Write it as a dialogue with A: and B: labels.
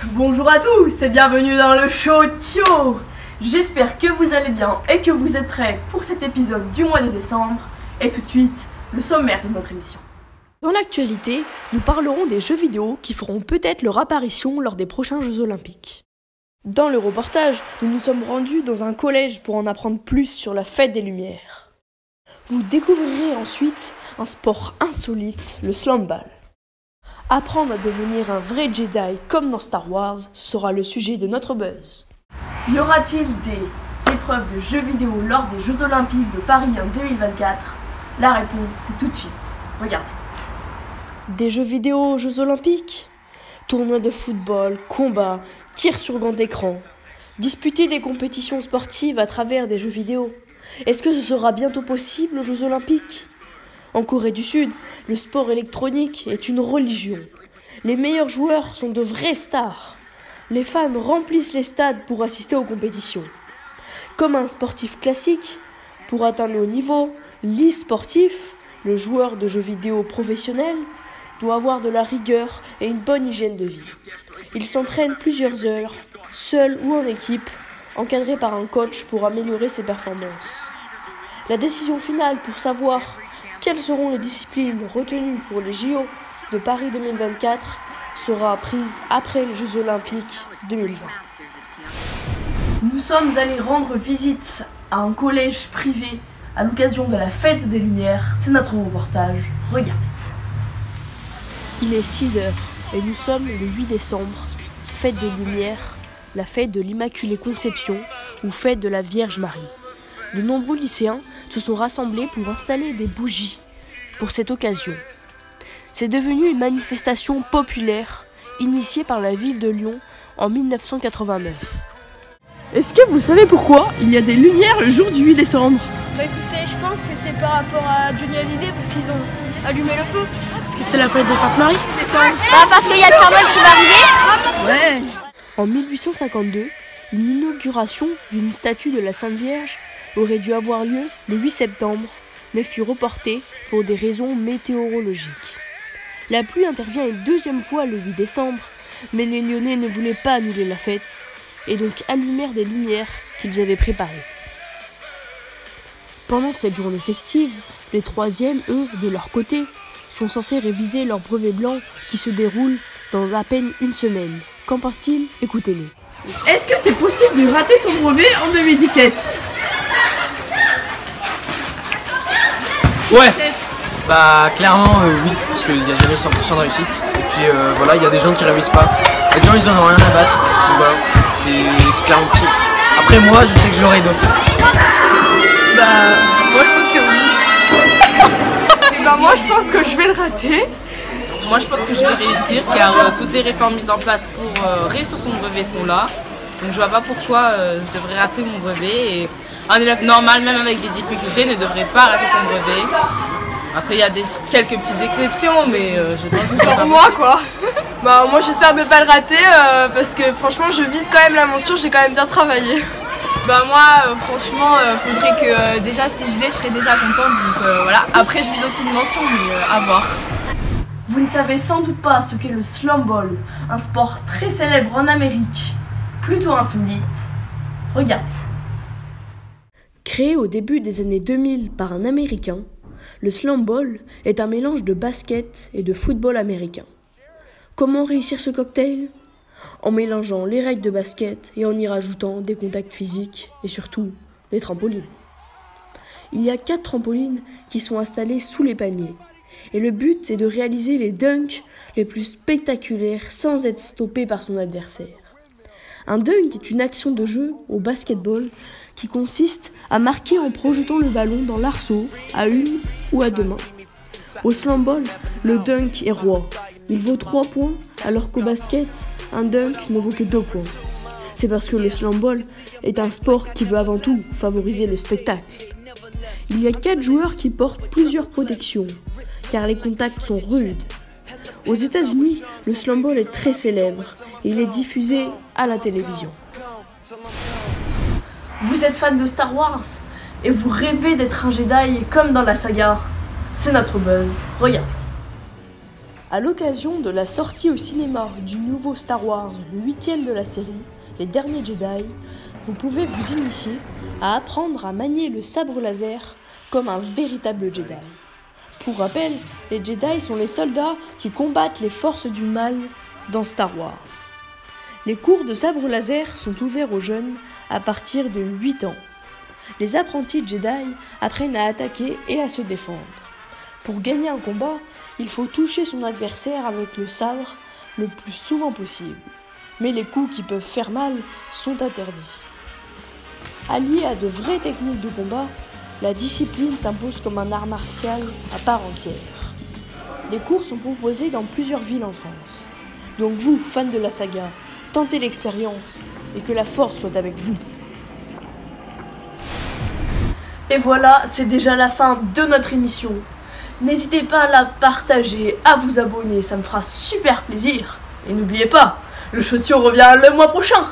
A: Bonjour à tous et bienvenue dans le show Tio. J'espère que vous allez bien et que vous êtes prêts pour cet épisode du mois de décembre. Et tout de suite, le sommaire de notre émission.
B: Dans l'actualité, nous parlerons des jeux vidéo qui feront peut-être leur apparition lors des prochains Jeux Olympiques. Dans le reportage, nous nous sommes rendus dans un collège pour en apprendre plus sur la fête des Lumières. Vous découvrirez ensuite un sport insolite, le slamball. Apprendre à devenir un vrai Jedi comme dans Star Wars sera le sujet de notre buzz.
A: Y aura-t-il des épreuves de jeux vidéo lors des Jeux Olympiques de Paris en 2024? La réponse est tout de suite. Regardez.
B: Des jeux vidéo aux Jeux Olympiques? Tournois de football, combats, tirs sur grand écran. Disputer des compétitions sportives à travers des jeux vidéo. Est-ce que ce sera bientôt possible aux Jeux Olympiques? En Corée du Sud, le sport électronique est une religion. Les meilleurs joueurs sont de vrais stars. Les fans remplissent les stades pour assister aux compétitions. Comme un sportif classique, pour atteindre le haut niveau, l'e-sportif, le joueur de jeux vidéo professionnel, doit avoir de la rigueur et une bonne hygiène de vie. Il s'entraîne plusieurs heures, seul ou en équipe, encadré par un coach pour améliorer ses performances. La décision finale pour savoir quelles seront les disciplines retenues pour les JO de Paris 2024 sera prise après les Jeux Olympiques 2020.
A: Nous sommes allés rendre visite à un collège privé à l'occasion de la fête des Lumières. C'est notre reportage. Regardez.
B: Il est 6h et nous sommes le 8 décembre, fête des Lumières, la fête de l'Immaculée Conception ou fête de la Vierge Marie. De nombreux lycéens se sont rassemblés pour installer des bougies pour cette occasion. C'est devenu une manifestation populaire initiée par la ville de Lyon en 1989.
A: Est-ce que vous savez pourquoi il y a des lumières le jour du 8 décembre?
C: Bah écoutez, je pense que c'est par rapport à Johnny Hallyday parce qu'ils ont allumé le feu.
B: Parce que c'est la fête de Sainte-Marie?
C: Bah parce qu'il y a le Père Noël qui va arriver.
A: Ouais.
B: En 1852, une inauguration d'une statue de la Sainte Vierge aurait dû avoir lieu le 8 septembre, mais fut reportée pour des raisons météorologiques. La pluie intervient une deuxième fois le 8 décembre, mais les Lyonnais ne voulaient pas annuler la fête, et donc allumèrent des lumières qu'ils avaient préparées. Pendant cette journée festive, les troisièmes, eux, de leur côté, sont censés réviser leur brevet blanc qui se déroule dans à peine une semaine. Qu'en pense-t-il? Écoutez-les.
A: Est-ce que c'est possible de rater son brevet en 2017?
D: Ouais, bah clairement oui, parce qu'il n'y a jamais 100% de réussite. Et puis voilà, il y a des gens qui révisent pas. Les gens ils en ont rien à battre. Donc voilà, c'est clairement possible. Après moi, je sais que je l'aurai d'office.
E: Bah moi je pense que oui. Bah moi je pense que je vais le rater.
F: Moi je pense que je vais réussir car toutes les réformes mises en place pour réussir son brevet sont là. Donc je vois pas pourquoi je devrais rater mon brevet. Et un élève normal, même avec des difficultés, ne devrait pas rater son brevet. Après il y a quelques petites exceptions, mais je pense que c'est pas
E: Moi quoi. Bah moi j'espère ne pas le rater parce que franchement je vise quand même la mention, j'ai quand même bien travaillé.
G: Bah moi franchement faudrait que déjà si je l'ai je serais déjà contente donc voilà. Après je vise aussi une mention mais à voir.
A: Vous ne savez sans doute pas ce qu'est le slamball, un sport très célèbre en Amérique, plutôt insolite. Regardez.
B: Créé au début des années 2000 par un Américain, le slamball est un mélange de basket et de football américain. Comment réussir ce cocktail? En mélangeant les règles de basket et en y rajoutant des contacts physiques et surtout des trampolines. Il y a 4 trampolines qui sont installées sous les paniers. Et le but est de réaliser les dunks les plus spectaculaires sans être stoppé par son adversaire. Un dunk est une action de jeu au basketball qui consiste à marquer en projetant le ballon dans l'arceau à une ou à deux mains. Au slamball, le dunk est roi. Il vaut 3 points alors qu'au basket, un dunk ne vaut que 2 points. C'est parce que le slamball est un sport qui veut avant tout favoriser le spectacle. Il y a 4 joueurs qui portent plusieurs protections, car les contacts sont rudes. Aux États-Unis, le slamball est très célèbre et il est diffusé à la télévision.
A: Vous êtes fan de Star Wars et vous rêvez d'être un Jedi comme dans la saga? C'est notre buzz. Regardez.
B: À l'occasion de la sortie au cinéma du nouveau Star Wars, le 8e de la série, Les Derniers Jedi, vous pouvez vous initier à apprendre à manier le sabre laser comme un véritable Jedi. Pour rappel, les Jedi sont les soldats qui combattent les forces du mal dans Star Wars. Les cours de sabre laser sont ouverts aux jeunes à partir de 8 ans. Les apprentis Jedi apprennent à attaquer et à se défendre. Pour gagner un combat, il faut toucher son adversaire avec le sabre le plus souvent possible. Mais les coups qui peuvent faire mal sont interdits. Allié à de vraies techniques de combat, la discipline s'impose comme un art martial à part entière. Des cours sont proposés dans plusieurs villes en France. Donc vous, fans de la saga, tentez l'expérience et que la force soit avec vous.
A: Et voilà, c'est déjà la fin de notre émission. N'hésitez pas à la partager, à vous abonner, ça me fera super plaisir. Et n'oubliez pas, le Chotio revient le mois prochain.